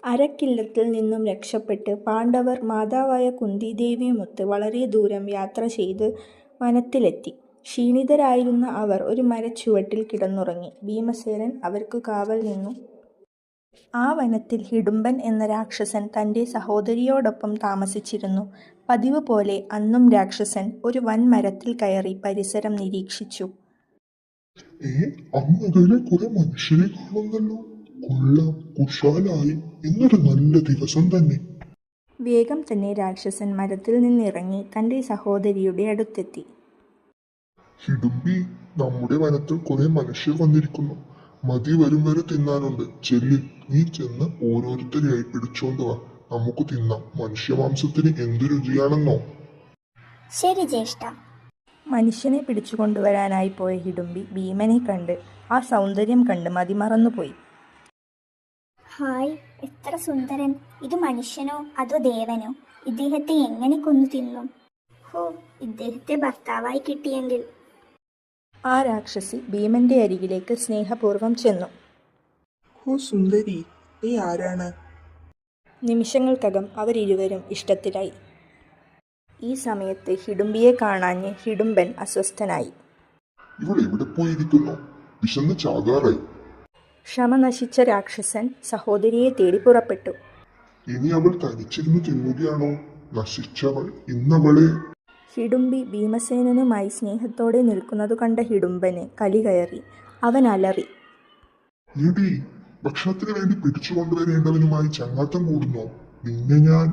അരക്കില്ലത്തിൽ നിന്നും രക്ഷപ്പെട്ട് പാണ്ഡവർ മാതാവായ കുന്തിദേവിയുമൊത്ത് വളരെ ദൂരം യാത്ര ചെയ്ത് വനത്തിലെത്തി. ക്ഷീണിതരായിരുന്ന അവർ ഒരു മരച്ചുവട്ടിൽ കിടന്നുറങ്ങി. ഭീമസേനൻ അവർക്ക് കാവൽ നിന്നു. ആ വനത്തിൽ ഹിഡുംബൻ എന്ന രാക്ഷസൻ തൻ്റെ സഹോദരിയോടൊപ്പം താമസിച്ചിരുന്നു. പതിവ് പോലെ അന്നും രാക്ഷസൻ ഒരു വൻമരത്തിൽ കയറി പരിസരം നിരീക്ഷിച്ചു. അങ്ങകലെ കുറെ മനുഷ്യരെ കാണുന്നല്ലോ. കൊള്ളാം, കുശാലായി. ഇന്നൊരു നല്ല ദിവസം തന്നെ. വേഗം തന്നെ രാക്ഷസൻ മരത്തിൽ നിന്നിറങ്ങി തൻ്റെ സഹോദരിയുടെ അടുത്തെത്തി. ഹിഡുംബി, നമ്മുടെ വനത്തിൽ കുറെ മനുഷ്യർ വന്നിരിക്കുന്നു. മതി വരും വരെ തിന്നാനുണ്ട്. ചെല്ലി, നീ ചെന്ന് ഓരോരുത്തരെയായി പിടിച്ചോണ്ട് വാ. നമുക്ക് തിന്നാം. മനുഷ്യമാംസത്തിന് എന്തു രുചിയാണെന്നോ. ശരി ജ്യേഷ്ഠ. മനുഷ്യനെ പിടിച്ചുകൊണ്ടുവരാനായി പോയ ഹിഡുംബി ഭീമനെ കണ്ട് ആ സൗന്ദര്യം കണ്ട് മതിമറന്നുപോയി. ഹായ്, എത്ര സുന്ദരൻ! ഇത് മനുഷ്യനോ അതോ ദേവനോ? ഇദ്ദേഹത്തെ എങ്ങനെ കൊന്നു തിന്നും? ഹോ, ഇദ്ദേഹത്തെ ഭർത്താവായി കിട്ടിയെങ്കിൽ. ആ രാക്ഷസി ഭീമന്റെ അരികിലേക്ക് സ്നേഹപൂർവ്വം ചെന്നു. ഓ സുന്ദരി, നീ ആരാണ്? നിമിഷങ്ങൾക്കകം അവരിരുവരും ഇഷ്ടത്തിലായി. ഈ സമയത്ത് ഹിഡുംബിയെ കാണാഞ്ഞ് ഹിഡുംബൻ അസ്വസ്ഥനായി. ഇവൾ എവിടെ പോയിരിക്കുന്നു? വിശന്ന് ചാകാറായി. ക്ഷമ നശിച്ച രാക്ഷസൻ സഹോദരിയെ തേടി പുറപ്പെട്ടു. ഇനി അവൾ തനിച്ചിരുന്ന് തിന്നുകയാണോ? നശിച്ചവൾ ഇന്നവളെ. ഹിഡുംബി ഭീമസേനനുമായി സ്നേഹത്തോടെ നിൽക്കുന്നതു കണ്ട ഹിഡുംബന് കലി കയറി. അവൻ അലറി. ഭക്ഷണത്തിന് വേണ്ടി പിടിച്ചു കൊണ്ടുവരേണ്ടവനുമായി ചങ്ങാത്തം കൂടുന്നോ? നിന്നെ ഞാൻ